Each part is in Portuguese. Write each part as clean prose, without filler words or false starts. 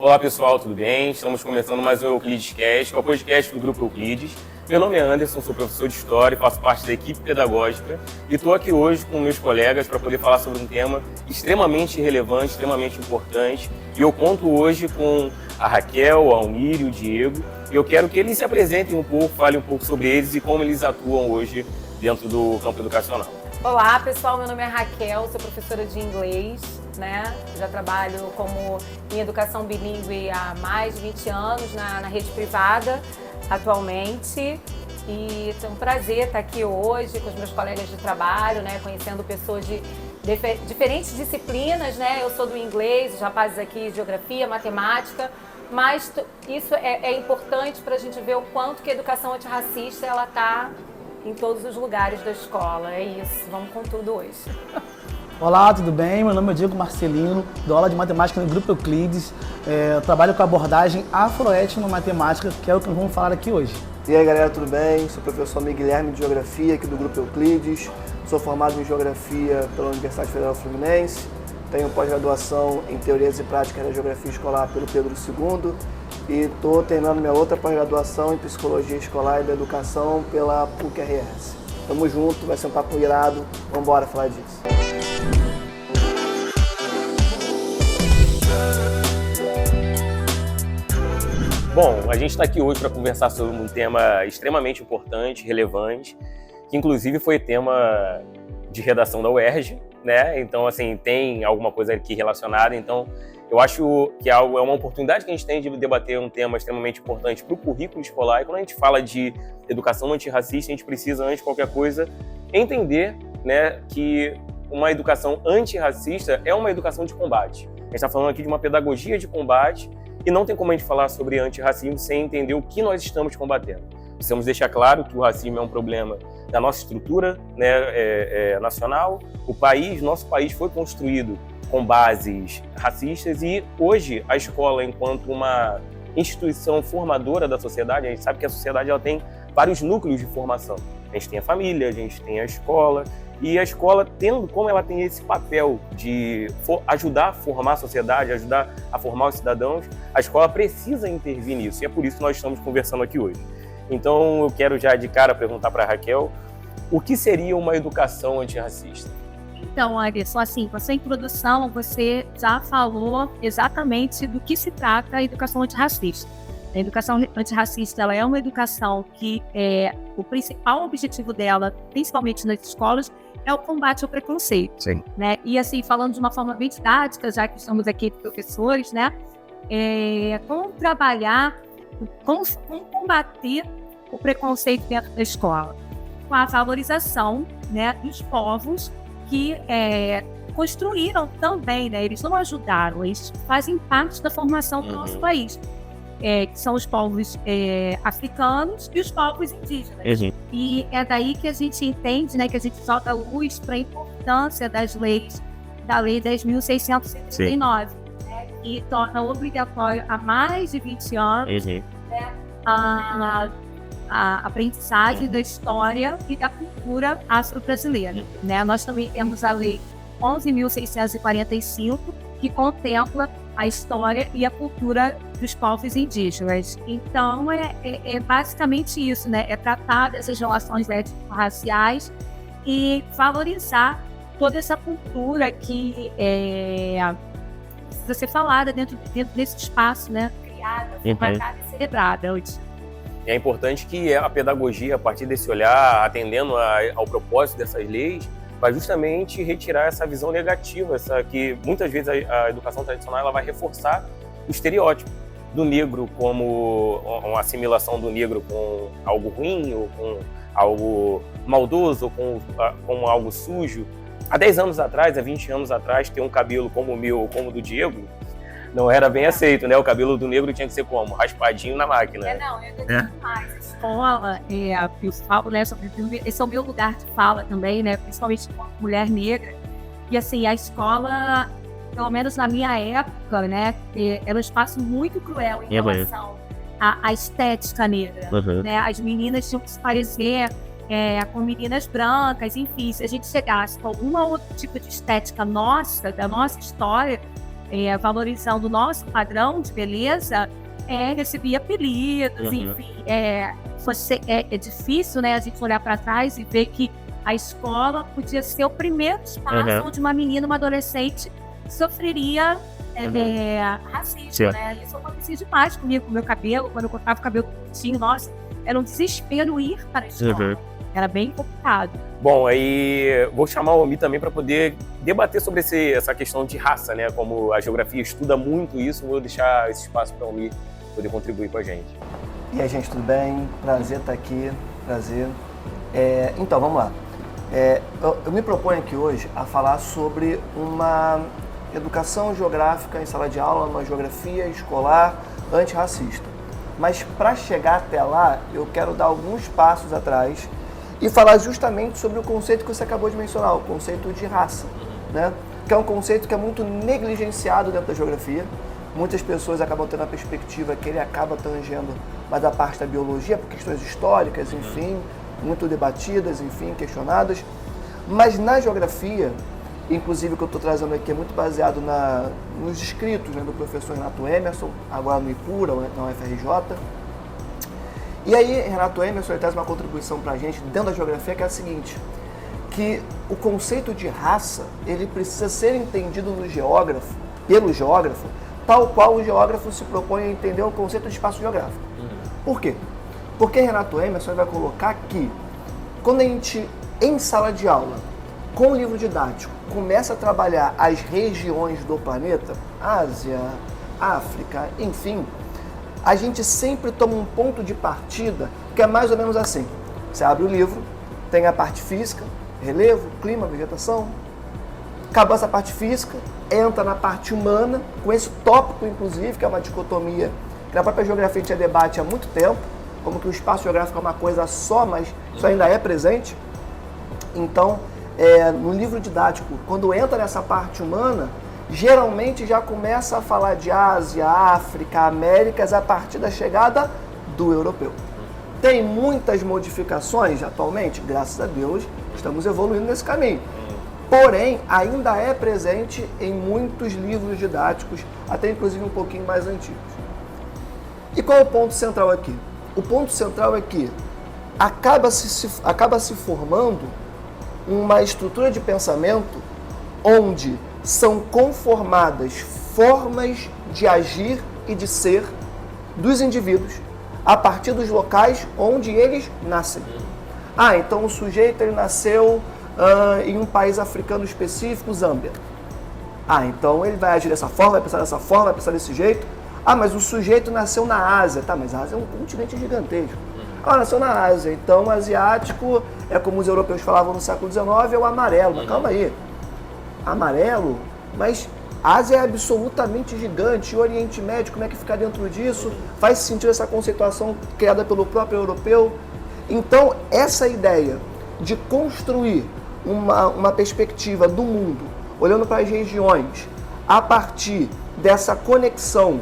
Olá pessoal, tudo bem? Estamos começando mais um Euclides Cast, que é o podcast do Grupo Euclides. Meu nome é Anderson, sou professor de História e faço parte da equipe pedagógica e estou aqui hoje com meus colegas para poder falar sobre um tema extremamente relevante, extremamente importante. E eu conto hoje com a Raquel, a Almir e o Diego. E eu quero que eles se apresentem um pouco, falem um pouco sobre eles e como eles atuam hoje dentro do campo educacional. Olá pessoal, meu nome é Raquel, sou professora de inglês, Já trabalho em educação bilíngue há mais de 20 anos na rede privada atualmente. E é um prazer estar aqui hoje com os meus colegas de trabalho, conhecendo pessoas de diferentes disciplinas, Eu sou do inglês, os rapazes aqui geografia, matemática, mas isso é importante para a gente ver o quanto que a educação antirracista ela está em todos os lugares da escola. É isso, vamos com tudo hoje. Olá, tudo bem? Meu nome é Diego Marcelino, dou aula de matemática no Grupo Euclides. Eu trabalho com a abordagem afroétnico-matemática, que é o que nós vamos falar aqui hoje. E aí galera, tudo bem? Sou o professor Guilherme de Geografia aqui do Grupo Euclides. Sou formado em Geografia pela Universidade Federal Fluminense. Tenho pós-graduação em Teorias e Práticas da Geografia Escolar pelo Pedro II. E estou terminando minha outra pós-graduação em Psicologia Escolar e da Educação pela PUC-RS. Tamo junto, vai ser um papo irado. Vamos embora falar disso. Bom, a gente está aqui hoje para conversar sobre um tema extremamente importante, relevante, que inclusive foi tema de redação da UERJ, Então, assim, tem alguma coisa aqui relacionada. Então, eu acho que é uma oportunidade que a gente tem de debater um tema extremamente importante para o currículo escolar. E quando a gente fala de educação antirracista, a gente precisa, antes de qualquer coisa, entender, que uma educação antirracista é uma educação de combate. A gente está falando aqui de uma pedagogia de combate e não tem como a gente falar sobre antirracismo sem entender o que nós estamos combatendo. Precisamos deixar claro que o racismo é um problema da nossa estrutura nacional. Nosso país foi construído com bases racistas e hoje a escola, enquanto uma instituição formadora da sociedade, a gente sabe que a sociedade ela tem vários núcleos de formação. A gente tem a família, a gente tem a escola, e a escola, como ela tem esse papel de ajudar a formar a sociedade, ajudar a formar os cidadãos, a escola precisa intervir nisso, e é por isso que nós estamos conversando aqui hoje. Então eu quero já de cara perguntar para a Raquel, o que seria uma educação antirracista? Então, Anderson, assim, com a sua introdução, você já falou exatamente do que se trata a educação antirracista. A educação antirracista ela é uma educação que o principal objetivo dela, principalmente nas escolas, é o combate ao preconceito. Sim. E assim, falando de uma forma bem didática, já que estamos aqui professores, como trabalhar, como combater o preconceito dentro da escola, com a valorização dos povos que construíram também, eles não ajudaram, eles fazem parte da formação do nosso país, que são os povos africanos e os povos indígenas. Uhum. E é daí que a gente entende, que a gente solta luz para a importância das leis, da Lei 10.679, que torna obrigatório há mais de 20 anos a aprendizagem da história e da cultura afro-brasileira. Nós também temos a Lei 11.645, que contempla a história e a cultura dos povos indígenas. Então, é basicamente isso, É tratar dessas relações étnico-raciais e valorizar toda essa cultura que precisa ser falada dentro desse espaço, criada, formatada e celebrada hoje. É importante que a pedagogia, a partir desse olhar, atendendo ao propósito dessas leis, vai justamente retirar essa visão negativa, que muitas vezes a educação tradicional ela vai reforçar o estereótipo do negro como uma assimilação do negro com algo ruim, ou com algo maldoso, ou com algo sujo. Há 10 anos atrás, há 20 anos atrás, ter um cabelo como o meu ou como o do Diego não era bem aceito, O cabelo do negro tinha que ser como? Raspadinho na máquina. Eu digo mais. A escola, eu falo, esse é o meu lugar de fala também, Principalmente como mulher negra. E assim, a escola, pelo menos na minha época, era um espaço muito cruel em relação à estética negra. Uhum. As meninas tinham que se parecer com meninas brancas, enfim, se a gente chegasse com algum outro tipo de estética nossa, da nossa história, valorizando o nosso padrão de beleza, recebia apelidos, enfim. É difícil, né, a gente olhar para trás e ver que a escola podia ser o primeiro espaço onde uma menina, uma adolescente, sofreria racismo, né? Isso acontecia demais comigo, com o meu cabelo, quando eu cortava o cabelo curtinho, nossa, era um desespero ir para a escola. Era bem complicado. Bom, aí vou chamar o Omi também para poder debater sobre essa questão de raça, né? Como a geografia estuda muito isso, vou deixar esse espaço para o Omi poder contribuir com a gente. E aí, gente, tudo bem? Prazer estar aqui, prazer. Então, vamos lá. Eu me proponho aqui hoje a falar sobre uma educação geográfica em sala de aula, uma geografia escolar antirracista. Mas para chegar até lá, eu quero dar alguns passos atrás e falar justamente sobre o conceito que você acabou de mencionar, o conceito de raça, né? Que é um conceito que é muito negligenciado dentro da geografia. Muitas pessoas acabam tendo a perspectiva que ele acaba tangendo mais a parte da biologia, por questões históricas, enfim, muito debatidas, enfim, questionadas. Mas na geografia, inclusive o que eu estou trazendo aqui é muito baseado nos escritos, né, do professor Renato Emerson, agora no IPURA, na UFRJ. E aí, Renato Emerson traz uma contribuição para a gente dentro da geografia, que é a seguinte, que o conceito de raça, ele precisa ser entendido pelo geógrafo, tal qual o geógrafo se propõe a entender o conceito de espaço geográfico. Por quê? Porque Renato Emerson vai colocar que, quando a gente, em sala de aula, com o livro didático, começa a trabalhar as regiões do planeta, Ásia, África, enfim, a gente sempre toma um ponto de partida que é mais ou menos assim. Você abre o livro, tem a parte física, relevo, clima, vegetação. Acabou essa parte física, entra na parte humana, com esse tópico, inclusive, que é uma dicotomia que na própria geografia a gente debate há muito tempo, como que o espaço geográfico é uma coisa só, mas isso ainda é presente. Então, no livro didático, quando entra nessa parte humana, geralmente já começa a falar de Ásia, África, Américas a partir da chegada do europeu. Tem muitas modificações atualmente, graças a Deus, estamos evoluindo nesse caminho. Porém, ainda é presente em muitos livros didáticos, até inclusive um pouquinho mais antigos. E qual é o ponto central aqui? O ponto central é que acaba se formando uma estrutura de pensamento onde são conformadas formas de agir e de ser dos indivíduos a partir dos locais onde eles nascem. Então o sujeito ele nasceu em um país africano específico, Zâmbia. Então ele vai agir dessa forma, vai pensar dessa forma, vai pensar desse jeito. Mas o sujeito nasceu na Ásia. Mas a Ásia é um continente gigantesco. Nasceu na Ásia, então o asiático é como os europeus falavam no século XIX, é o amarelo. Mas calma aí, amarelo? Mas a Ásia é absolutamente gigante, e o Oriente Médio, como é que fica dentro disso? Faz sentido essa conceituação criada pelo próprio europeu? Então, essa ideia de construir uma perspectiva do mundo, olhando para as regiões, a partir dessa conexão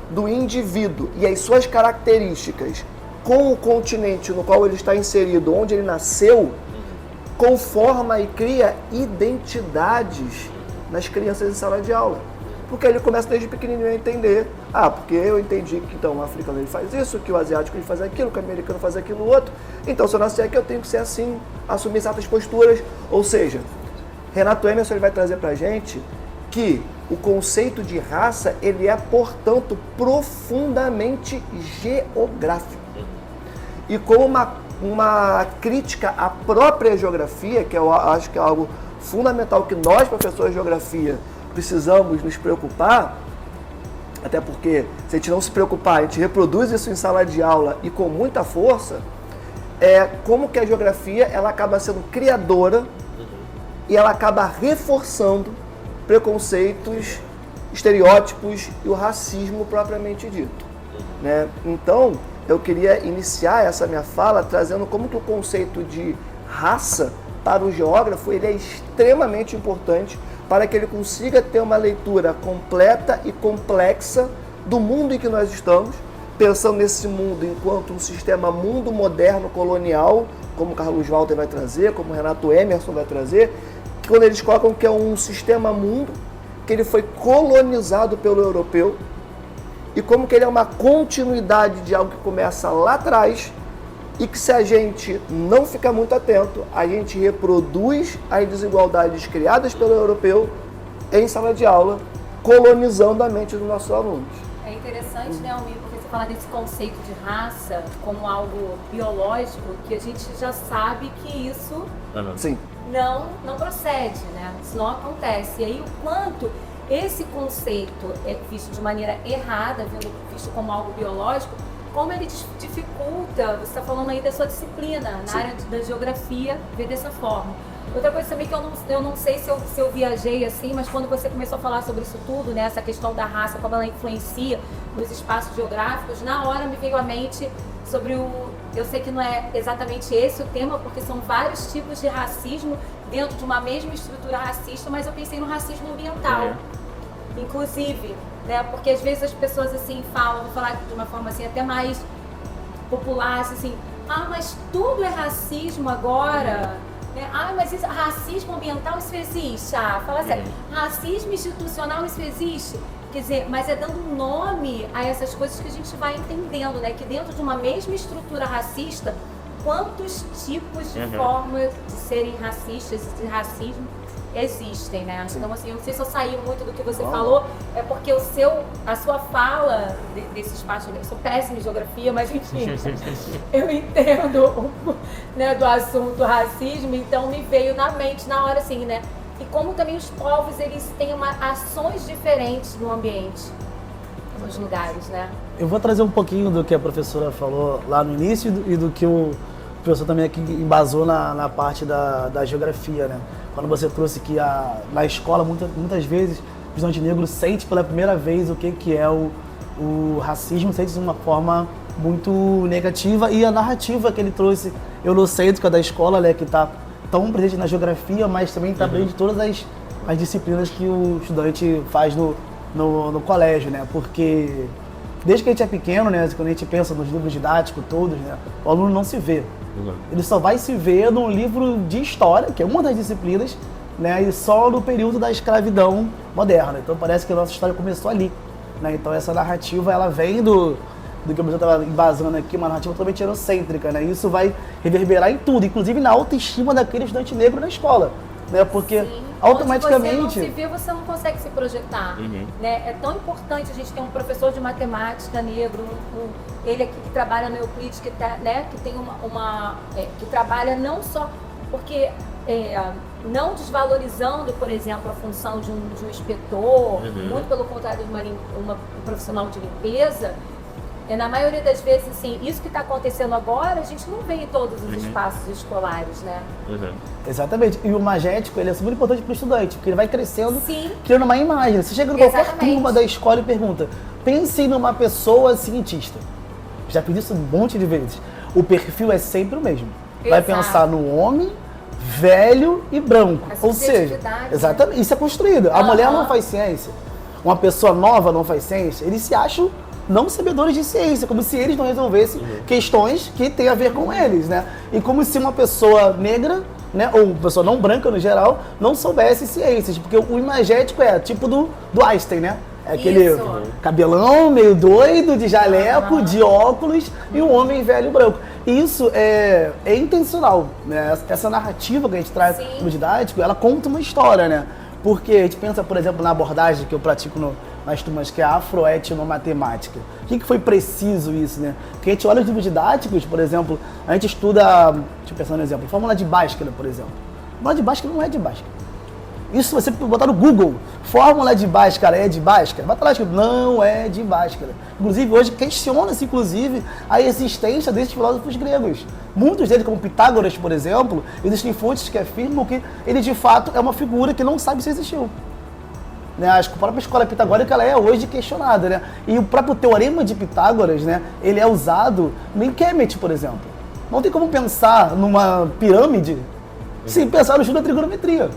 do indivíduo e as suas características com o continente no qual ele está inserido, onde ele nasceu, conforma e cria identidades nas crianças em sala de aula. Porque ele começa desde pequenininho a entender, porque eu entendi que então o africano ele faz isso, que o asiático ele faz aquilo, que o americano faz aquilo outro, então se eu nascer aqui eu tenho que ser assim, assumir certas posturas. Ou seja, Renato Emerson ele vai trazer pra gente que o conceito de raça ele é, portanto, profundamente geográfico. E como uma crítica à própria geografia, que eu acho que é algo fundamental que nós, professores de geografia, precisamos nos preocupar, até porque se a gente não se preocupar, a gente reproduz isso em sala de aula e com muita força, como que a geografia ela acaba sendo criadora e ela acaba reforçando preconceitos, estereótipos e o racismo propriamente dito, né? Então, eu queria iniciar essa minha fala trazendo como que o conceito de raça para o geógrafo ele é extremamente importante para que ele consiga ter uma leitura completa e complexa do mundo em que nós estamos, pensando nesse mundo enquanto um sistema mundo moderno colonial, como Carlos Walter vai trazer, como Renato Emerson vai trazer, que quando eles colocam que é um sistema mundo que ele foi colonizado pelo europeu e como que ele é uma continuidade de algo que começa lá atrás e que, se a gente não ficar muito atento, a gente reproduz as desigualdades criadas pelo europeu em sala de aula, colonizando a mente dos nossos alunos. É interessante, né, Almir, porque você fala desse conceito de raça como algo biológico, que a gente já sabe que isso Sim. não procede, né? Isso não acontece. E aí o quanto esse conceito é visto de maneira errada, visto como algo biológico, como ele dificulta, você está falando aí da sua disciplina, na área da geografia, ver dessa forma. Outra coisa também que eu não sei se eu viajei assim, mas quando você começou a falar sobre isso tudo, né, essa questão da raça, como ela influencia nos espaços geográficos, na hora me veio à mente sobre eu sei que não é exatamente esse o tema, porque são vários tipos de racismo dentro de uma mesma estrutura racista, mas eu pensei no racismo ambiental, inclusive, né, porque às vezes as pessoas assim falam, vou falar de uma forma assim até mais popular, assim, mas tudo é racismo agora, mas isso, racismo ambiental, isso existe, fala sério, racismo institucional, isso existe. Quer dizer, mas é dando nome a essas coisas que a gente vai entendendo, né? Que dentro de uma mesma estrutura racista, quantos tipos de formas de serem racistas e de racismo existem, né? Sim. Então, assim, eu não sei se eu saí muito do que você falou, é porque a sua fala desse espaço, eu sou péssima em geografia, mas enfim, eu entendo, né, do assunto racismo, então me veio na mente na hora, assim, né? E como também os povos, eles têm ações diferentes no ambiente, nos lugares, né? Eu vou trazer um pouquinho do que a professora falou lá no início e do que o professor também aqui embasou na parte da geografia, né? Quando você trouxe que na escola, muitas vezes, o estudante negro sente pela primeira vez o que é o racismo, sente de uma forma muito negativa, e a narrativa que ele trouxe eurocêntrica da escola, né, que está tão presente na geografia, mas também está presente em todas as disciplinas que o estudante faz no colégio, né? Porque desde que a gente é pequeno, né, quando a gente pensa nos livros didáticos todos, né, o aluno não se vê. Ele só vai se ver num livro de história, que é uma das disciplinas, né, e só no período da escravidão moderna. Então parece que a nossa história começou ali, né? Então essa narrativa, ela vem do que o professor estava embasando aqui, uma narrativa totalmente eurocêntrica, né? Isso vai reverberar em tudo, inclusive na autoestima daquele estudante negro na escola, né? Porque automaticamente... Onde você não se vê, você não consegue se projetar, né? É tão importante a gente ter um professor de matemática negro, ele aqui que trabalha no Euclides, que tem que trabalha não só porque não desvalorizando, por exemplo, a função de um inspetor, muito pelo contrário de um profissional de limpeza. Na maioria das vezes, assim, isso que está acontecendo agora, a gente não vê em todos os espaços escolares, né? Exatamente. E o magético, ele é super importante para o estudante, porque ele vai crescendo, criando uma imagem. Você chega em qualquer turma da escola e pergunta, pense numa pessoa cientista. Já fiz isso um monte de vezes. O perfil é sempre o mesmo. Vai pensar no homem, velho e branco. Ou seja, exatamente, isso é construído. A mulher não faz ciência. Uma pessoa nova não faz ciência. Eles se acham não sabedores de ciência, como se eles não resolvessem questões que têm a ver com eles, né? E como se uma pessoa negra, né, ou uma pessoa não branca no geral, não soubesse ciências, porque o imagético é tipo do Einstein, né? É aquele cabelão meio doido, de jaleco, de óculos, e um homem velho branco. E isso é intencional, né? Essa narrativa que a gente traz no didático, ela conta uma história, né? Porque a gente pensa, por exemplo, na abordagem que eu pratico nas turmas, que é a afroetnomatemática. O que foi preciso isso, né? Porque a gente olha os livros didáticos, por exemplo, a gente estuda, deixa eu pensar no exemplo, fórmula de Bhaskara, por exemplo. Fórmula de Bhaskara não é de Bhaskara. Isso você botar no Google, fórmula de Bhaskara é de Bhaskara, vai estar lá escrito, não é de Bhaskara. Inclusive, hoje questiona-se, inclusive, a existência desses filósofos gregos. Muitos deles, como Pitágoras, por exemplo, existem fontes que afirmam que ele, de fato, é uma figura que não sabe se existiu. Né? A própria escola pitagórica, ela é hoje questionada, né? E o próprio teorema de Pitágoras, né, ele é usado em Kemet, por exemplo. Não tem como pensar numa pirâmide sem pensar no estudo da trigonometria.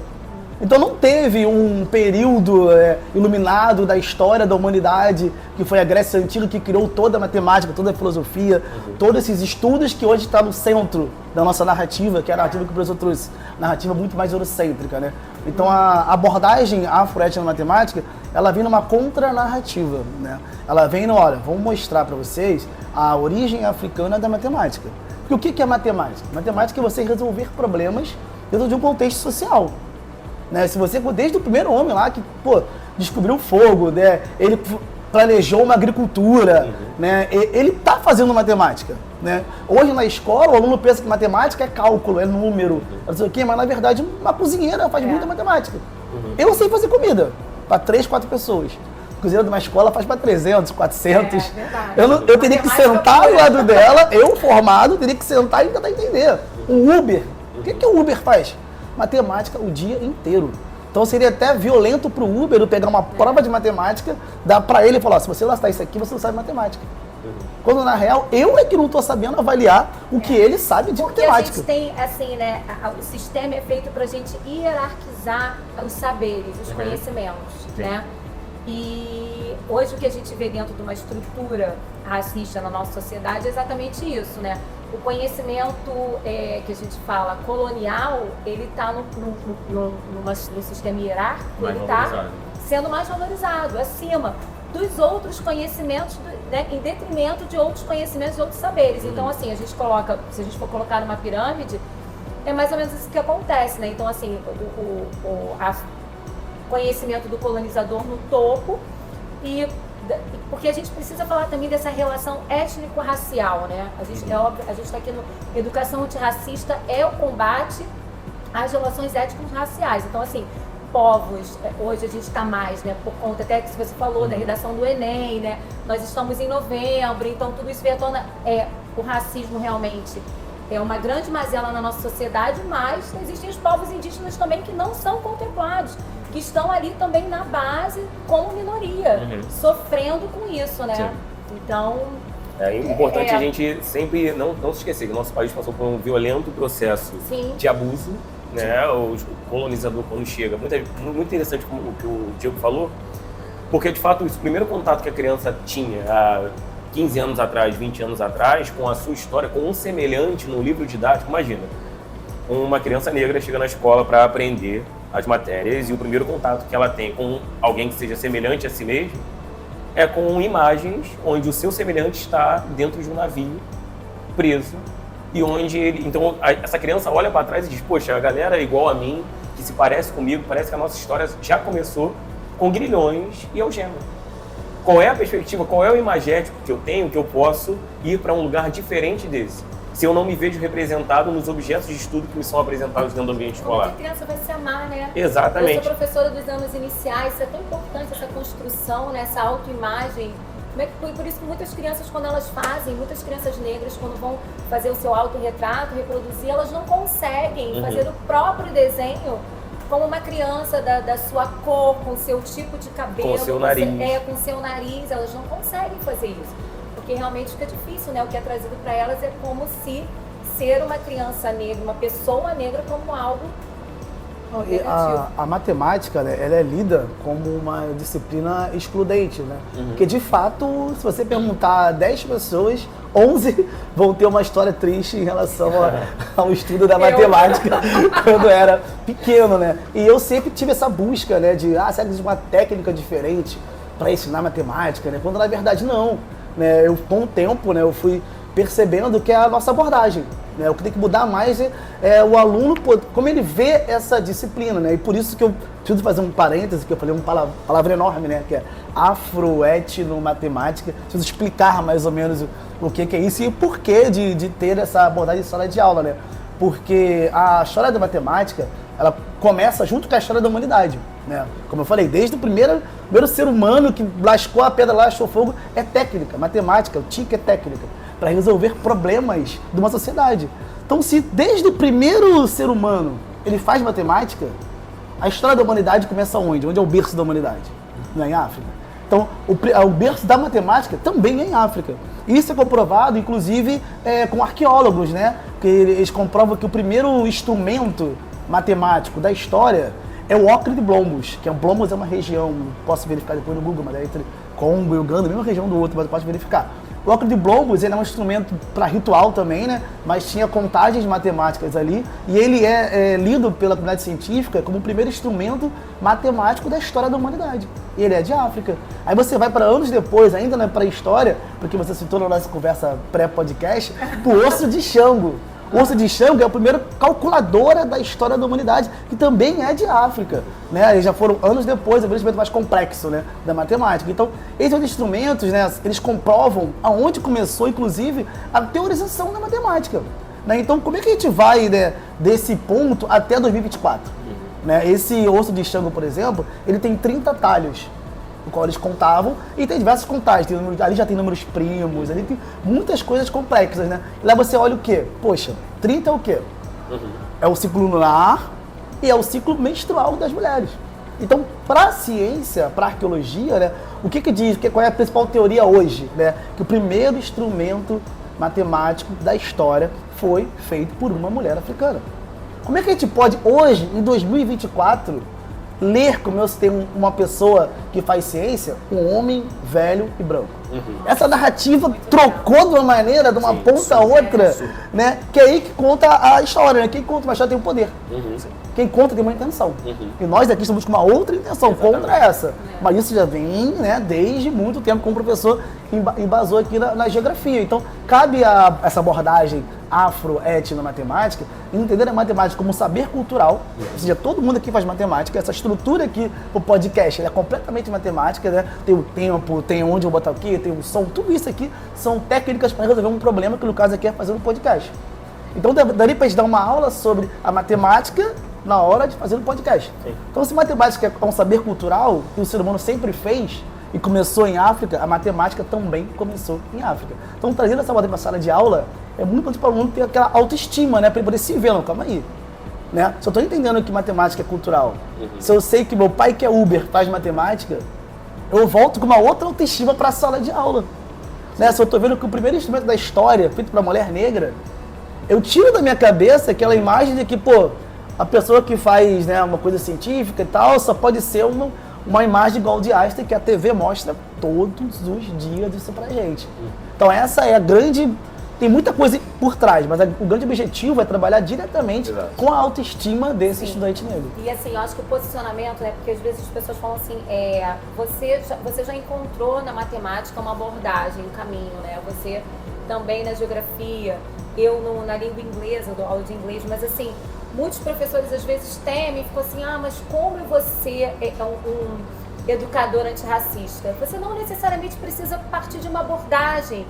Então não teve um período iluminado da história da humanidade, que foi a Grécia Antiga, que criou toda a matemática, toda a filosofia, todos esses estudos que hoje está no centro da nossa narrativa, que é a narrativa que o professor trouxe, narrativa muito mais eurocêntrica, né? Então a abordagem afroétnica na matemática, ela vem numa contranarrativa, né? Ela vem no, olha, vamos mostrar para vocês a origem africana da matemática. Porque o que é matemática? Matemática é você resolver problemas dentro de um contexto social. Né? Se você, desde o primeiro homem lá que descobriu o fogo, né? Ele planejou uma agricultura, né? Ele está fazendo matemática. Né? Hoje na escola o aluno pensa que matemática é cálculo, é número, não sei o quê, mas na verdade uma cozinheira faz muita matemática. Eu sei fazer comida para 3, 4 pessoas. A cozinheira de uma escola faz para 300, 400. Eu teria que sentar ao lado dela, eu formado, teria que sentar e tentar entender. O Uber, o que o Uber faz? Matemática o dia inteiro. Então seria até violento para o Uber eu pegar uma prova de matemática, dar para ele e falar, se você lastar isso aqui, você não sabe matemática. Quando na real, eu é que não estou sabendo avaliar o que ele sabe de matemática. Porque a gente tem, assim, né, o sistema é feito para a gente hierarquizar os saberes, os conhecimentos, né? E hoje o que a gente vê dentro de uma estrutura racista na nossa sociedade é exatamente isso, né? O conhecimento que a gente fala colonial, ele está no sistema hierárquico, ele está sendo mais valorizado, acima dos outros conhecimentos, né, em detrimento de outros conhecimentos, de outros saberes. Então, assim, a gente coloca, se a gente for colocar numa pirâmide, é mais ou menos isso que acontece, né? Então, assim, o conhecimento do colonizador no topo, porque a gente precisa falar também dessa relação étnico-racial, né? A gente, é óbvio, a gente está aqui no Educação Antirracista, é o combate às relações étnico-raciais. Então, assim, povos, hoje a gente está mais, né, por conta até que você falou da redação do Enem, né? Nós estamos em novembro, então tudo isso vem à tona. O racismo realmente é uma grande mazela na nossa sociedade, mas existem os povos indígenas também que não são contemplados, que estão ali também na base como minoria, sofrendo com isso, né? Sim. Então... É importante a gente sempre não se esquecer que o nosso país passou por um violento processo de abuso, né? O colonizador quando chega, muito interessante o que o Diego falou, porque de fato isso, o primeiro contato que a criança tinha há 15 anos atrás, 20 anos atrás, com a sua história, com um semelhante no livro didático, imagina, uma criança negra chega na escola para aprender as matérias e o primeiro contato que ela tem com alguém que seja semelhante a si mesmo é com imagens onde o seu semelhante está dentro de um navio, preso, e onde ele... Então, essa criança olha para trás e diz, poxa, a galera é igual a mim, que se parece comigo, parece que a nossa história já começou com grilhões e algema. Qual é a perspectiva, qual é o imagético que eu tenho, que eu posso ir para um lugar diferente desse? Se eu não me vejo representado nos objetos de estudo que me são apresentados dentro do ambiente escolar. Como a criança vai se amar, né? Exatamente. Eu sou professora dos anos iniciais, isso é tão importante, essa construção, né? Essa autoimagem. Por isso que muitas crianças, quando elas fazem, muitas crianças negras, quando vão fazer o seu autorretrato, reproduzir, elas não conseguem fazer o próprio desenho como uma criança da sua cor, com o seu tipo de cabelo. Com o seu nariz. Com o seu nariz, elas não conseguem fazer isso. Porque realmente fica difícil, né? O que é trazido para elas é como se ser uma criança negra, uma pessoa negra, como algo negativo. A matemática, né, ela é lida como uma disciplina excludente, né? Porque, de fato, se você perguntar a 10 pessoas, 11 vão ter uma história triste em relação ao estudo da matemática quando era pequeno, né? E eu sempre tive essa busca, né, de, será que existe uma técnica diferente para ensinar matemática, né? Quando, na verdade, não. Né, com o tempo, né, eu fui percebendo que é a nossa abordagem. Né, o que tem que mudar mais é o aluno, como ele vê essa disciplina. Né, e por isso que eu preciso fazer um parêntese, que eu falei uma palavra enorme, né, que é afroetnomatemática. Preciso explicar mais ou menos o que é isso e o porquê de ter essa abordagem em sala de aula. Né, porque a história da matemática, ela começa junto com a história da humanidade. Né? Como eu falei, desde o primeiro ser humano que lascou a pedra lá, achou fogo, é técnica, matemática, o TIC é técnica, para resolver problemas de uma sociedade. Então, se desde o primeiro ser humano ele faz matemática, a história da humanidade começa onde? Onde é o berço da humanidade? Não é em África? Então, o berço da matemática também é em África. Isso é comprovado, inclusive, com arqueólogos, né? Que eles comprovam que o primeiro instrumento matemático da história é o ocre de Blombos, que Blombos é uma região, posso verificar depois no Google, mas é entre Congo e Uganda, a mesma região do outro, mas pode verificar. O ocre de Blombos, ele é um instrumento para ritual também, né? Mas tinha contagens matemáticas ali, e ele é lido pela comunidade científica como o primeiro instrumento matemático da história da humanidade. E ele é de África. Aí você vai para anos depois, ainda na pré-história, porque você citou na nossa conversa pré-podcast, o osso de Xango. O osso de Xango é a primeira calculadora da história da humanidade, que também é de África, né? Eles já foram anos depois, é um instrumento mais complexo, né, da matemática. Então, esses instrumentos, né, eles comprovam aonde começou, inclusive, a teorização da matemática. Né? Então, como é que a gente vai, né, desse ponto até 2024? Né? Esse osso de Xango, por exemplo, ele tem 30 talhos, no qual eles contavam, e tem diversas contagens, ali já tem números primos, ali tem muitas coisas complexas, né? E lá você olha o quê? Poxa, 30 é o quê? É o ciclo lunar e é o ciclo menstrual das mulheres. Então, para a ciência, para a arqueologia, né, o que diz, qual é a principal teoria hoje? Né? Que o primeiro instrumento matemático da história foi feito por uma mulher africana. Como é que a gente pode, hoje, em 2024, ler, como eu citei uma pessoa que faz ciência, um homem velho e branco? Essa narrativa trocou de uma maneira, de uma ponta a outra, né? Que é aí que conta a história, né? Quem conta uma história tem um poder. Quem conta tem uma intenção. E nós aqui estamos com uma outra intenção, contra essa. Mas isso já vem, né, desde muito tempo, como o professor embasou aqui na geografia. Então, cabe essa abordagem afro-etno-matemática, entender a matemática como um saber cultural, ou seja, todo mundo aqui faz matemática, essa estrutura aqui, o podcast, ela é completamente matemática, né? Tem o tempo, tem onde eu botar o quê, tem o som, tudo isso aqui são técnicas para resolver um problema que no caso aqui é fazer um podcast. Então, daria para a gente dar uma aula sobre a matemática na hora de fazer um podcast. Sim. Então, se matemática é um saber cultural que o ser humano sempre fez e começou em África, a matemática também começou em África. Então, trazendo essa matéria para a sala de aula é muito importante para o aluno ter aquela autoestima, né? Para ele poder se ver, não, calma aí. Né? Se eu estou entendendo que matemática é cultural, se eu sei que meu pai, que é Uber, faz matemática, eu volto com uma outra autoestima para a sala de aula. Né? Se eu estou vendo que o primeiro instrumento da história feito para mulher negra, eu tiro da minha cabeça aquela imagem de que, pô, a pessoa que faz, né, uma coisa científica e tal, só pode ser uma imagem igual de Einstein, que a TV mostra todos os dias isso pra gente. Então essa é a grande... Tem muita coisa por trás, mas o grande objetivo é trabalhar diretamente com a autoestima desse estudante negro. E assim, eu acho que o posicionamento, né, porque às vezes as pessoas falam assim, você já encontrou na matemática uma abordagem, um caminho, né? Você também na geografia, eu na língua inglesa, eu dou aula de inglês, mas assim, muitos professores às vezes temem, ficam assim, mas como você é um educador antirracista? Você não necessariamente precisa partir de uma abordagem,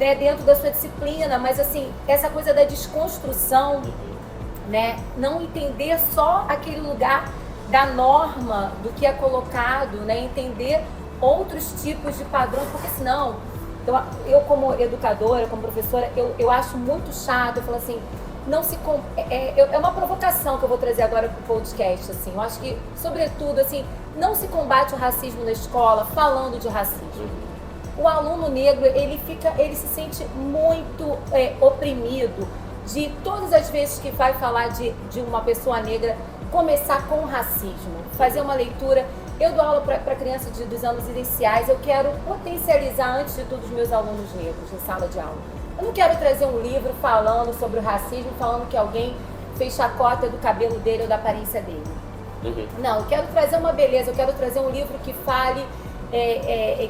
né, dentro da sua disciplina, mas assim, essa coisa da desconstrução, né, não entender só aquele lugar da norma, do que é colocado, né, entender outros tipos de padrões, porque senão, eu como educadora, como professora, eu acho muito chato, eu falo assim, não se é uma provocação que eu vou trazer agora para o podcast, assim, eu acho que, sobretudo, assim, não se combate o racismo na escola falando de racismo. O aluno negro, ele se sente muito oprimido de todas as vezes que vai falar de uma pessoa negra, começar com racismo, fazer uma leitura. Eu dou aula para crianças dos anos iniciais, eu quero potencializar, antes de tudo, os meus alunos negros em sala de aula. Eu não quero trazer um livro falando sobre o racismo, falando que alguém fez chacota do cabelo dele ou da aparência dele. Não, eu quero trazer uma beleza, eu quero trazer um livro que fale,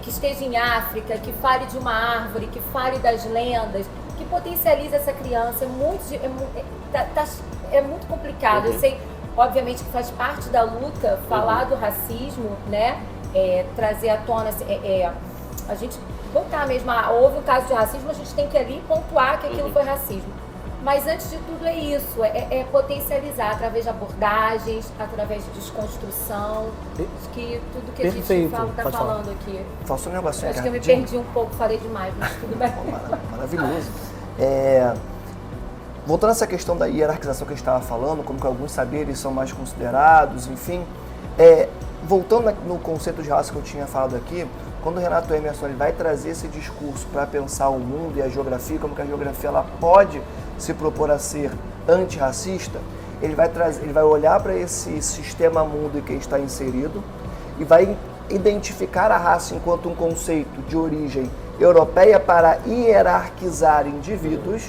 que esteja em África, que fale de uma árvore, que fale das lendas, que potencialize essa criança. É muito complicado. Eu sei, obviamente, que faz parte da luta falar do racismo, né? Trazer à tona, a gente botar mesmo, houve um caso de racismo, a gente tem que ali pontuar que aquilo foi racismo. Mas antes de tudo é isso, é potencializar através de abordagens, através de desconstrução, que tudo que a gente está falando aqui. Faço um negócio. Acho que eu me perdi um pouco, falei demais, mas tudo bem. Maravilhoso. Voltando a essa questão da hierarquização que a gente estava falando, como que alguns saberes são mais considerados, enfim. Voltando no conceito de raça que eu tinha falado aqui, quando o Renato Emerson ele vai trazer esse discurso para pensar o mundo e a geografia, como que a geografia ela pode se propor a ser antirracista, ele vai olhar para esse sistema mundo em que a gente está inserido e vai identificar a raça enquanto um conceito de origem europeia para hierarquizar indivíduos,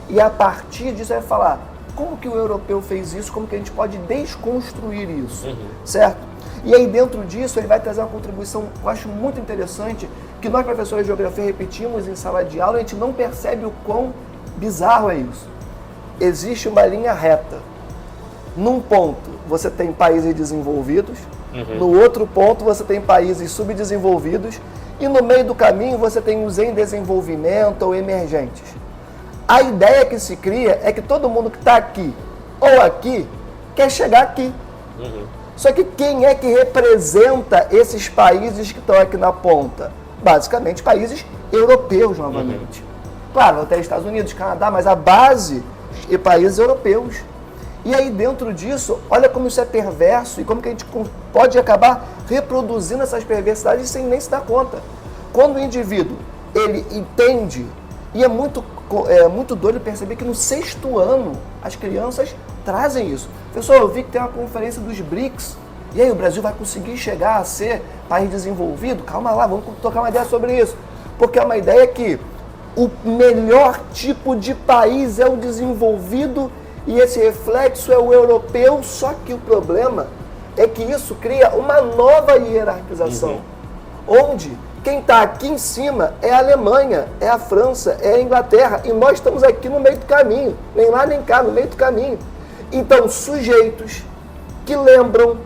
e a partir disso vai falar como que o europeu fez isso, como que a gente pode desconstruir isso, certo? E aí dentro disso ele vai trazer uma contribuição que eu acho muito interessante, que nós professores de geografia repetimos em sala de aula, a gente não percebe o quão bizarro é isso. Existe uma linha reta. Num ponto você tem países desenvolvidos, no outro ponto você tem países subdesenvolvidos, e no meio do caminho você tem os em desenvolvimento ou emergentes. A ideia que se cria é que todo mundo que está aqui ou aqui quer chegar aqui. Só que quem é que representa esses países que estão aqui na ponta? Basicamente países europeus novamente. Claro, até Estados Unidos, Canadá, mas a base é países europeus. E aí dentro disso, olha como isso é perverso e como que a gente pode acabar reproduzindo essas perversidades sem nem se dar conta. Quando o indivíduo, ele entende, e é muito doido perceber que no 6º ano as crianças trazem isso. Pessoal, eu vi que tem uma conferência dos BRICS, e aí o Brasil vai conseguir chegar a ser país desenvolvido? Calma lá, vamos tocar uma ideia sobre isso. Porque é uma ideia que o melhor tipo de país é o desenvolvido e esse reflexo é o europeu, só que o problema é que isso cria uma nova hierarquização, onde quem está aqui em cima é a Alemanha, é a França, é a Inglaterra, e nós estamos aqui no meio do caminho, nem lá nem cá, no meio do caminho. Então, sujeitos que lembram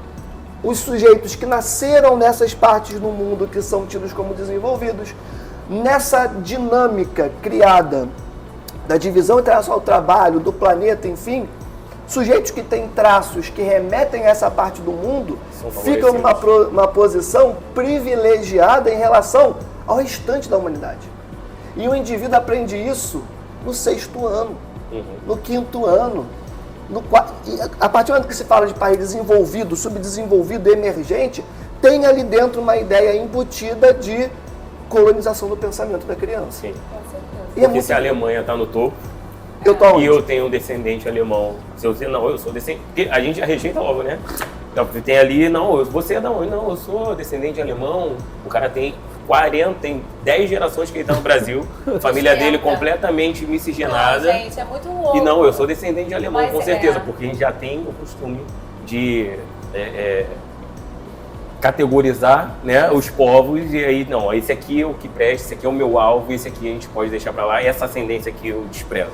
os sujeitos que nasceram nessas partes do mundo que são tidos como desenvolvidos, nessa dinâmica criada da divisão internacional do trabalho, do planeta, enfim, sujeitos que têm traços que remetem a essa parte do mundo ficam numa posição privilegiada em relação ao restante da humanidade. E o indivíduo aprende isso no 6º ano, no 5º ano, e a partir do momento que se fala de país desenvolvido, subdesenvolvido, emergente, tem ali dentro uma ideia embutida de colonização do pensamento da criança. Sim. E porque se a Alemanha está no topo, e eu tenho um descendente alemão, se eu dizer, não, eu sou descendente, porque a gente já rejeita logo, né? Então, tem ali, não, você é da onde? Não, eu sou descendente alemão, o cara tem 10 gerações que ele está no Brasil, a família dele completamente miscigenada. Não, gente, é muito louco. E não, eu sou descendente de alemão, Mas com certeza, porque a gente já tem o costume de categorizar, né, os povos, e aí, não, esse aqui é o que presta, esse aqui é o meu alvo, esse aqui a gente pode deixar pra lá, e essa ascendência aqui eu desprezo.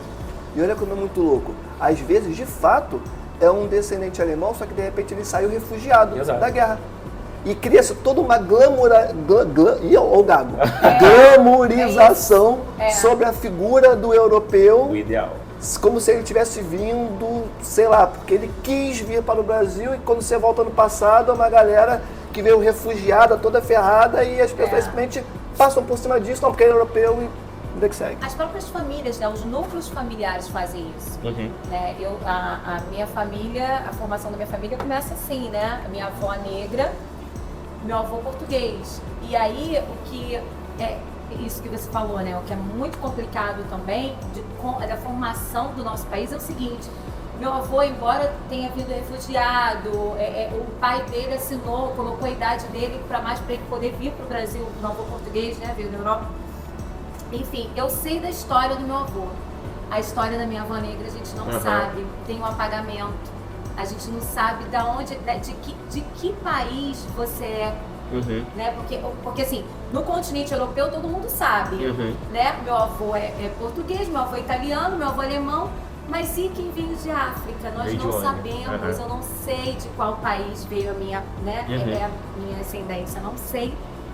E olha como é muito louco. Às vezes, de fato, é um descendente alemão, só que de repente ele saiu refugiado da guerra. E cria-se toda uma glamorização sobre a figura do europeu. O ideal. Como se ele tivesse vindo, sei lá, porque ele quis vir para o Brasil, e quando você volta no passado, é uma galera que veio refugiada, toda ferrada, e as pessoas simplesmente passam por cima disso, não, porque ele é europeu e vida que segue. As próprias famílias, né, os núcleos familiares fazem isso. Né? A minha família, a formação da minha família começa assim, né? A minha avó negra, meu avô português. E aí, o que é isso que você falou, né? O que é muito complicado também da formação do nosso país é o seguinte: meu avô, embora tenha vindo refugiado, o pai dele assinou, colocou a idade dele para ele poder vir para o Brasil, meu avô português, né? Veio da Europa. Enfim, eu sei da história do meu avô. A história da minha avó negra a gente não sabe, tem um apagamento. A gente não sabe de que país você é. Né? Porque assim, no continente europeu todo mundo sabe, né? Meu avô é português, meu avô é italiano, meu avô é alemão, mas e quem veio de África? Nós não sabemos, eu não sei de qual país veio a minha, né? A minha ascendência, não sei.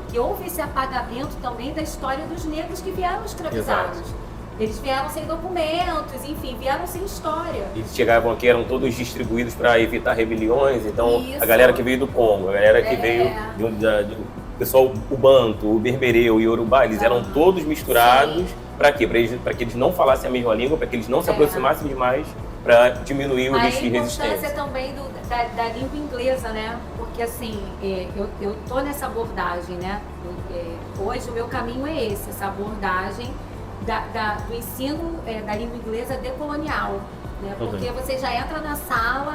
Que houve esse apagamento também da história dos negros que vieram escravizados. Eles vieram sem documentos, enfim, vieram sem história. E chegavam aqui, eram todos distribuídos para evitar rebeliões. Então, a galera que veio do Congo, a galera que veio do pessoal, o Banto, o Berbereu e o Yorubá, eles eram todos misturados. Para quê? Para que eles não falassem a mesma língua, para que eles não se aproximassem demais, para diminuir o risco de resistência. A importância também da língua inglesa, né? Porque assim, eu tô nessa abordagem, né? Hoje o meu caminho é essa abordagem do ensino da língua inglesa decolonial. né? Porque você já entra na sala,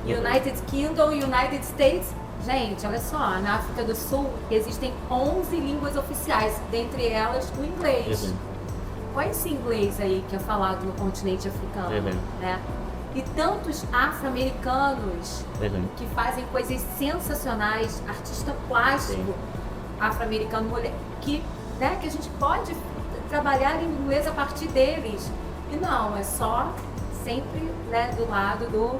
United Kingdom, United States. Gente, olha só, na África do Sul existem 11 línguas oficiais, dentre elas o inglês. Qual é esse inglês aí que é falado no continente africano, né? E tantos afro-americanos que fazem coisas sensacionais, artista plástico afro-americano, mulher, que a gente pode trabalhar em inglês a partir deles. E não, é só sempre, né, do lado do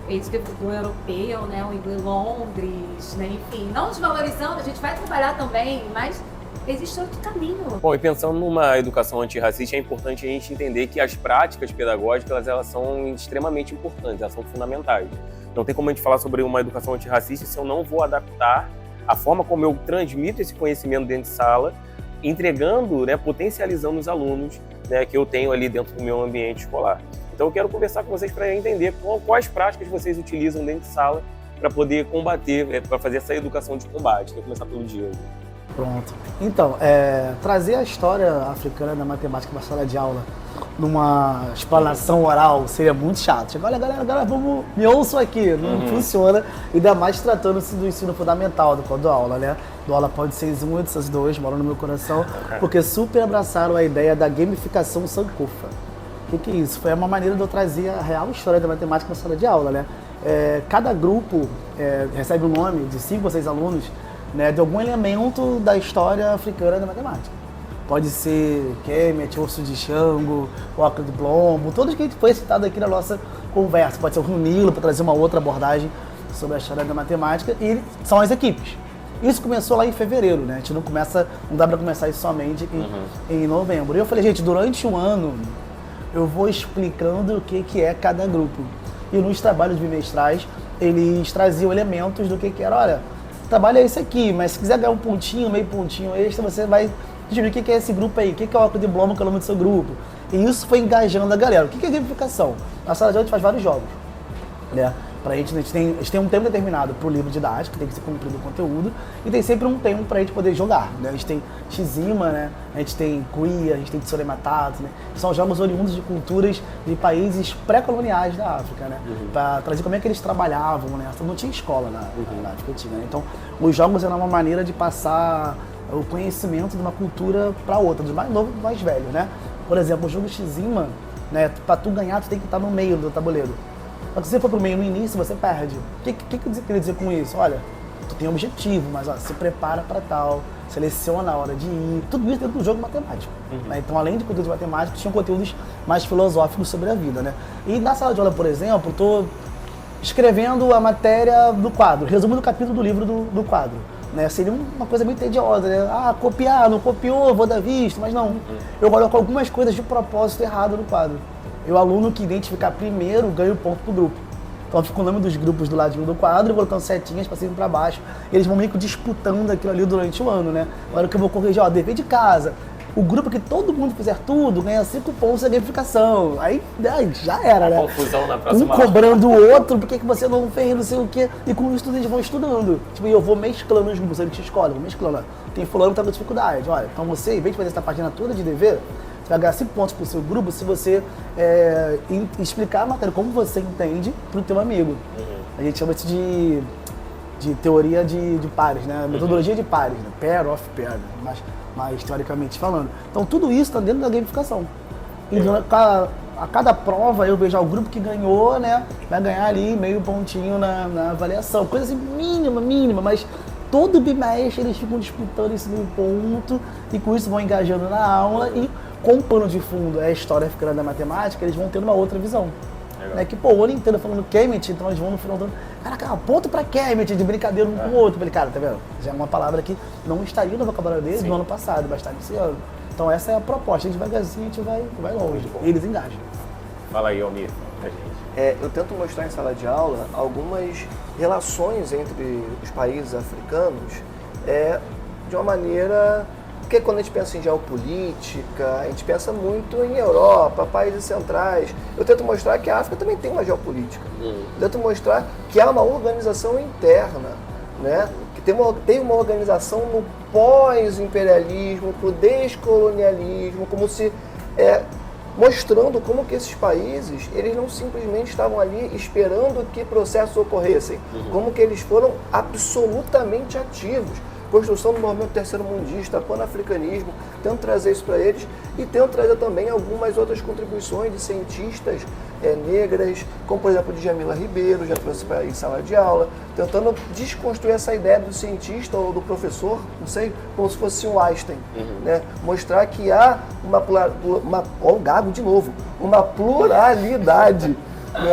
europeu, né, o inglês Londres, né, enfim, não desvalorizando, a gente vai trabalhar também, mas existe outro caminho. Bom, e pensando numa educação antirracista, é importante a gente entender que as práticas pedagógicas, elas são extremamente importantes, elas são fundamentais. Não tem como a gente falar sobre uma educação antirracista se eu não vou adaptar a forma como eu transmito esse conhecimento dentro de sala, entregando, né, potencializando os alunos, né, que eu tenho ali dentro do meu ambiente escolar. Então eu quero conversar com vocês para entender quais práticas vocês utilizam dentro de sala para poder combater, para fazer essa educação de combate. Vou começar pelo Diego. Pronto. Então, trazer a história africana da matemática para a sala de aula numa explanação oral seria muito chato. Chega, olha galera, me ouçam aqui. Não funciona, ainda mais tratando-se do ensino fundamental, do aula, né? Do aula pode ser uma dessas duas, moram no meu coração, porque super abraçaram a ideia da gamificação sankofa. O que é isso? Foi uma maneira de eu trazer a real história da matemática na sala de aula, né? Cada grupo recebe o nome de 5 ou 6 alunos, né, de algum elemento da história africana da matemática. Pode ser Kemet, Osso de Xango, Oca de Plombo, todos que foi citado aqui na nossa conversa. Pode ser o Rio Nilo, para trazer uma outra abordagem sobre a história da matemática, e são as equipes. Isso começou lá em fevereiro, né? A gente não dá para começar isso somente em novembro. E eu falei, gente, durante o ano eu vou explicando o que é cada grupo. E nos trabalhos bimestrais, eles traziam elementos do que era, olha, o trabalho é esse aqui, mas se quiser ganhar um pontinho, meio pontinho extra, você vai descobrir o que é esse grupo aí, o que é o Oca de Plombo, que é o nome do seu grupo. E isso foi engajando a galera. O que é gamificação? Na sala de aula a gente faz vários jogos, né? A gente tem um tempo determinado para o livro didático, que tem que ser cumprido o conteúdo, e tem sempre um tempo para a gente poder jogar, né? A gente tem Xima, né? A gente tem Cuia, a gente tem Tsore Matata, né? São jogos oriundos de culturas de países pré-coloniais da África, né? Para trazer como é que eles trabalhavam, né? Não tinha escola na África, tinha, né? Então, os jogos eram uma maneira de passar o conhecimento de uma cultura para outra, dos mais novos e mais velhos, né? Por exemplo, o jogo Xima, né? Para tu ganhar, tu tem que estar no meio do tabuleiro. Mas se você for pro meio no início, você perde. O que eu queria dizer com isso? Olha, tu tem um objetivo, mas ó, se prepara para tal, seleciona a hora de ir, tudo isso dentro do jogo matemático. Né? Então, além de conteúdos matemáticos, tinham conteúdos mais filosóficos sobre a vida, né? E na sala de aula, por exemplo, estou escrevendo a matéria do quadro, resumo do capítulo do livro do quadro. Né? Seria uma coisa muito tediosa, né? Ah, copiar, não copiou, vou dar visto, mas não. Eu coloco algumas coisas de propósito errado no quadro. E o aluno que identificar primeiro ganha o ponto pro grupo. Então fica o nome dos grupos do ladinho do quadro, colocando setinhas para cima e para baixo. E eles vão meio que disputando aquilo ali durante o ano, né? Agora que eu vou corrigir, ó, dever de casa. O grupo que todo mundo fizer tudo ganha 5 pontos de gamificação. Aí já era, né? Confusão na próxima. Um cobrando o outro, por que você não fez, não sei o quê. E com isso eles vão estudando. Tipo, eu vou mesclando os grupos, a gente escolhe, vou mesclando. Tem fulano que tá com dificuldade. Olha, então você, em vez de fazer essa página toda de dever, você vai ganhar 5 pontos pro seu grupo se você explicar a matéria como você entende pro teu amigo. A gente chama isso de teoria de pares, né? Metodologia de pares, né? Pair of pair, né? mais teoricamente falando. Então tudo isso está dentro da gamificação. E a cada prova eu vejo o grupo que ganhou, né? Vai ganhar ali meio pontinho na avaliação. Coisa assim mínima, mas todo bimestre eles ficam disputando esse meio ponto e com isso vão engajando na aula e com o pano de fundo a história africana da matemática, eles vão tendo uma outra visão. Né? Que, pô, o ano inteiro falando Kemet, então eles vão no final do ano, caraca, ponto pra Kemet, de brincadeira um com o outro. Eu falei, cara, tá vendo? Já é uma palavra que não estaria no vocabulário deles no ano passado, vai estar nesse ano. Então essa é a proposta, devagarzinho a gente vai longe, e eles engajam. Fala aí, Almir, pra gente. Eu tento mostrar em sala de aula algumas relações entre os países africanos de uma maneira... Porque quando a gente pensa em geopolítica, a gente pensa muito em Europa, países centrais. Eu tento mostrar que a África também tem uma geopolítica. Eu tento mostrar que há uma organização interna, né? Que tem uma organização no pós-imperialismo, pro descolonialismo, como se mostrando como que esses países, eles não simplesmente estavam ali esperando que processos ocorressem, como que eles foram absolutamente ativos. Construção do movimento terceiro-mundista, pan-africanismo, tento trazer isso para eles e tento trazer também algumas outras contribuições de cientistas negras, como por exemplo de Jamila Ribeiro, já trouxe para em sala de aula, tentando desconstruir essa ideia do cientista ou do professor, não sei, como se fosse um Einstein, né? Mostrar que há uma pluralidade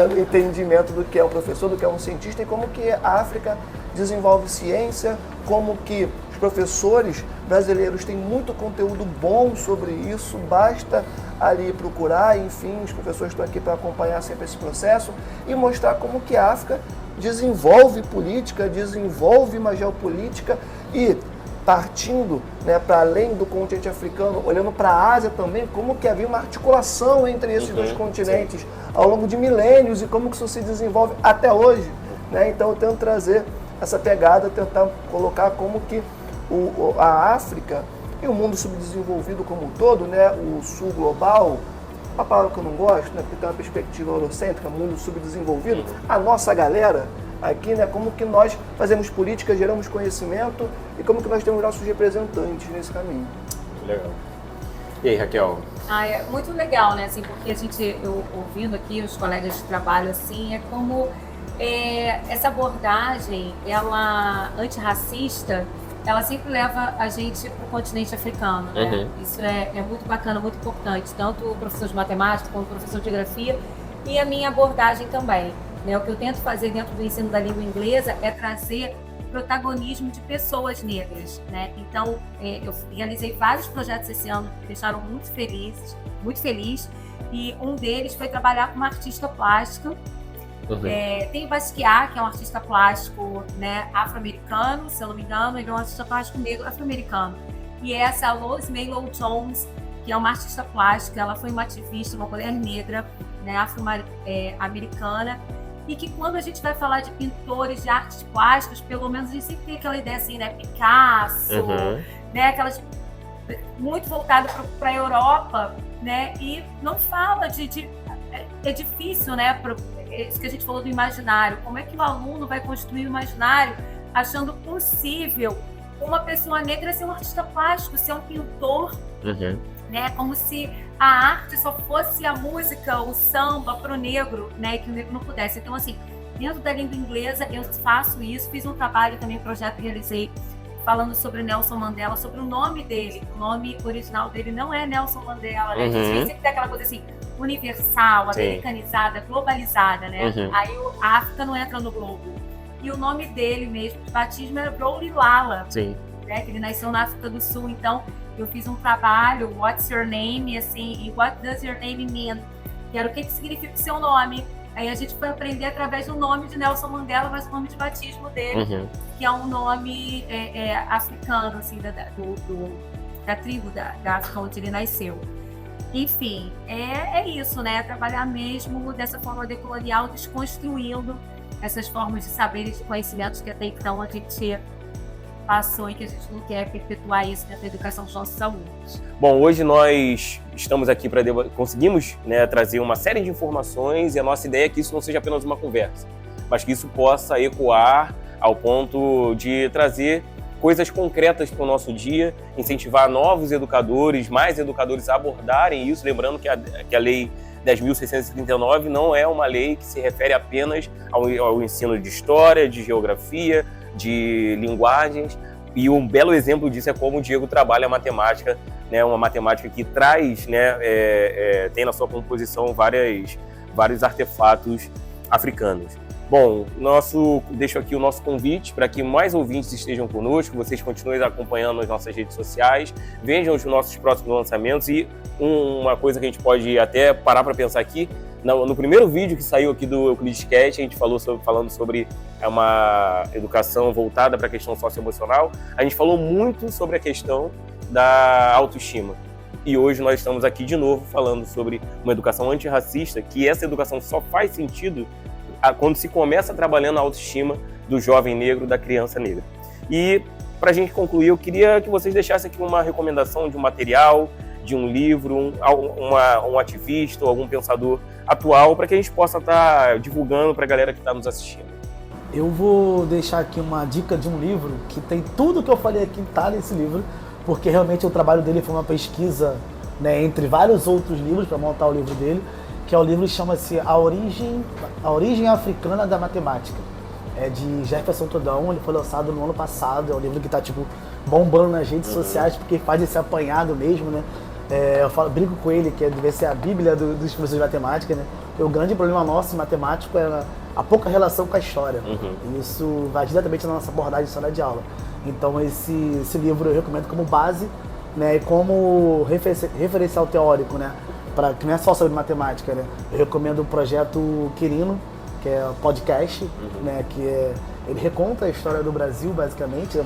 no entendimento do que é um professor, do que é um cientista e como que a África desenvolve ciência, como que os professores brasileiros têm muito conteúdo bom sobre isso, basta ali procurar, enfim, os professores estão aqui para acompanhar sempre esse processo e mostrar como que a África desenvolve política, desenvolve uma geopolítica e partindo, né, para além do continente africano, olhando para a Ásia também, como que havia uma articulação entre esses dois continentes ao longo de milênios e como que isso se desenvolve até hoje, né? Então eu tento trazer essa pegada, tentar colocar como que a África e o mundo subdesenvolvido como um todo, né, o sul global, uma palavra que eu não gosto, né, porque tem uma perspectiva eurocêntrica, mundo subdesenvolvido, a nossa galera aqui, né, como que nós fazemos política, geramos conhecimento e como que nós temos nossos representantes nesse caminho. Legal. E aí, Raquel? É muito legal, né, assim, porque eu ouvindo aqui os colegas de trabalho, assim, é como essa abordagem, ela antirracista, ela sempre leva a gente para o continente africano, né? Isso é muito bacana, muito importante, tanto o professor de matemática como o professor de geografia e a minha abordagem também, né? O que eu tento fazer dentro do ensino da língua inglesa é trazer protagonismo de pessoas negras, né? Então, eu realizei vários projetos esse ano que me deixaram muito feliz, e um deles foi trabalhar com uma artista plástica. Tem o Basquiat, que é um artista plástico, né, afro-americano, se eu não me engano, ele é um artista plástico negro afro-americano. E essa Rose Maylow Jones, que é uma artista plástica, ela foi uma ativista, uma mulher negra, né, afro-americana, e que quando a gente vai falar de pintores de artes plásticas, pelo menos a gente sempre tem aquela ideia assim, né, Picasso, né, aquelas muito voltado para a Europa, né, e não fala é difícil, né, isso que a gente falou do imaginário, como é que o aluno vai construir o imaginário achando possível uma pessoa negra ser um artista plástico, ser um pintor, né? Como se a arte só fosse a música, o samba para o negro, né? Que o negro não pudesse. Então, assim, dentro da língua inglesa eu faço isso, fiz um trabalho também, projeto que realizei, falando sobre Nelson Mandela, sobre o nome dele. O nome original dele não é Nelson Mandela, né? A gente sempre tem aquela coisa assim, universal, americanizada, globalizada, né? Aí a África não entra no globo. E o nome dele mesmo, de batismo, era Rolihlahla, né? Que ele nasceu na África do Sul. Então, eu fiz um trabalho, What's Your Name, assim, e What Does Your Name Mean? Que era o que significa o seu nome. Aí a gente foi aprender através do nome de Nelson Mandela, mas o nome de batismo dele, que é um nome africano, assim, da tribo da África onde ele nasceu. Enfim, é isso, né? Trabalhar mesmo dessa forma decolonial, desconstruindo essas formas de saberes e de conhecimentos que até então a gente passou e que a gente não quer perpetuar isso dentro da educação dos nossos alunos. Bom, hoje nós estamos aqui para conseguimos, né, trazer uma série de informações e a nossa ideia é que isso não seja apenas uma conversa, mas que isso possa ecoar ao ponto de trazer coisas concretas para o nosso dia, incentivar novos educadores, mais educadores a abordarem isso, lembrando que a Lei 10.639 não é uma lei que se refere apenas ao ensino de história, de geografia, de linguagens, e um belo exemplo disso é como o Diego trabalha a matemática, né, uma matemática que traz, né, tem na sua composição vários artefatos africanos. Bom, deixo aqui o nosso convite para que mais ouvintes estejam conosco, vocês continuem acompanhando as nossas redes sociais, vejam os nossos próximos lançamentos e uma coisa que a gente pode até parar para pensar aqui, no primeiro vídeo que saiu aqui do EuclidesCast, a gente falando sobre uma educação voltada para a questão socioemocional, a gente falou muito sobre a questão da autoestima. E hoje nós estamos aqui de novo falando sobre uma educação antirracista, que essa educação só faz sentido quando se começa trabalhando a autoestima do jovem negro, da criança negra. E para a gente concluir, eu queria que vocês deixassem aqui uma recomendação de um material, de um livro, um ativista ou algum pensador atual, para que a gente possa estar divulgando para a galera que está nos assistindo. Eu vou deixar aqui uma dica de um livro que tem tudo que eu falei aqui, tá nesse livro, porque realmente o trabalho dele foi uma pesquisa, né, entre vários outros livros para montar o livro dele, que é o livro que chama-se A Origem Africana da Matemática. É de Jefferson Todão, ele foi lançado no ano passado, é um livro que está tipo bombando nas redes sociais, porque faz esse apanhado mesmo, né? Eu brinco com ele que deve ser a bíblia dos professores de matemática, né? Porque o grande problema nosso em matemático é a pouca relação com a história. E isso vai diretamente na nossa abordagem de sala de aula. Então esse livro eu recomendo como base, né? E como referencial teórico, né? Que não é só sobre matemática, né? Eu recomendo o projeto Quirino, que é um podcast, né? Ele reconta a história do Brasil, basicamente.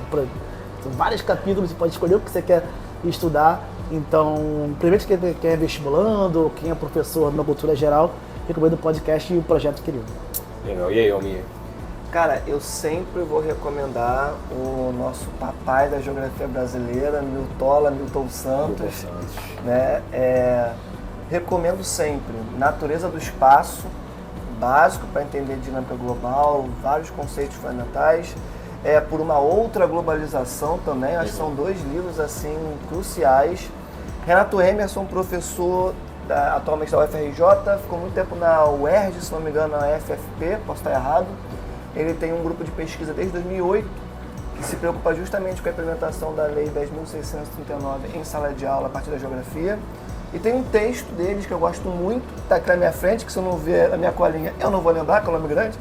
São vários capítulos, você pode escolher o que você quer estudar. Então, primeiro quem é vestibulando, quem é professor na cultura geral, recomendo o podcast e o projeto Quirino. Legal. E aí, Almir? Cara, eu sempre vou recomendar o nosso papai da geografia brasileira, Milton Santos. Né? Recomendo sempre Natureza do Espaço, básico para entender dinâmica global, vários conceitos fundamentais. Por uma outra globalização também, acho que são 2 livros assim cruciais. Renato Emerson, professor atualmente da UFRJ, ficou muito tempo na UERJ, se não me engano, na FFP, posso estar errado. Ele tem um grupo de pesquisa desde 2008, que se preocupa justamente com a implementação da Lei 10.639 em sala de aula a partir da geografia. E tem um texto deles que eu gosto muito, está aqui na minha frente, que se eu não ver a minha colinha eu não vou lembrar, que é um nome grande.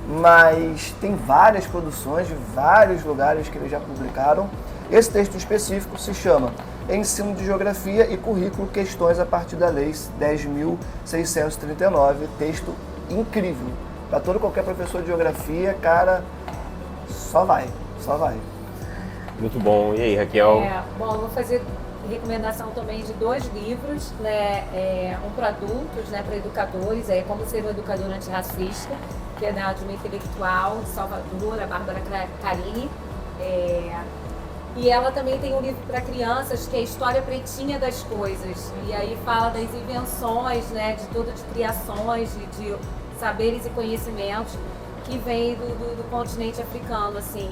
Mas tem várias produções de vários lugares que eles já publicaram. Esse texto específico se chama Ensino de Geografia e Currículo, Questões a partir da Lei 10.639. Texto incrível. Para qualquer professor de geografia, cara, só vai. Muito bom. E aí, Raquel? Bom, eu vou fazer recomendação também de 2 livros, né? Um para adultos, né? Para educadores, Como Ser um Educador Antirracista, que é de uma intelectual de Salvador, a Bárbara Carini. E ela também tem um livro para crianças, que é História Pretinha das Coisas. E aí fala das invenções, né? De tudo, de criações, de saberes e conhecimentos que vem do continente africano, assim.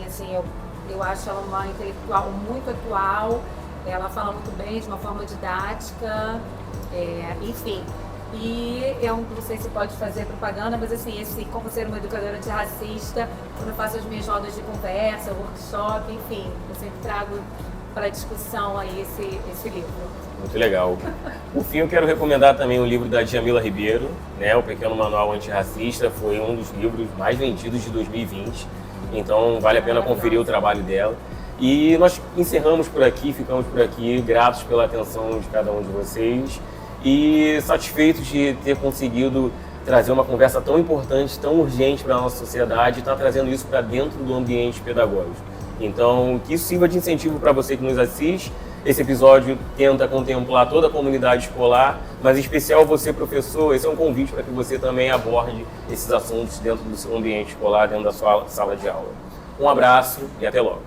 Eu acho ela uma intelectual muito atual. Ela fala muito bem, de uma forma didática, enfim. E não sei se pode fazer propaganda, mas assim, Como Ser uma Educadora Antirracista, quando eu faço as minhas rodas de conversa, workshop, enfim, eu sempre trago para discussão aí esse livro. Muito legal. Por fim, eu quero recomendar também o livro da Djamila Ribeiro, né? O Pequeno Manual Antirracista, foi um dos livros mais vendidos de 2020, então vale a pena conferir o trabalho dela. E nós encerramos por aqui, ficamos por aqui, gratos pela atenção de cada um de vocês e satisfeitos de ter conseguido trazer uma conversa tão importante, tão urgente para a nossa sociedade e estar trazendo isso para dentro do ambiente pedagógico. Então, que isso sirva de incentivo para você que nos assiste. Esse episódio tenta contemplar toda a comunidade escolar, mas em especial você, professor, esse é um convite para que você também aborde esses assuntos dentro do seu ambiente escolar, dentro da sua sala de aula. Um abraço e até logo.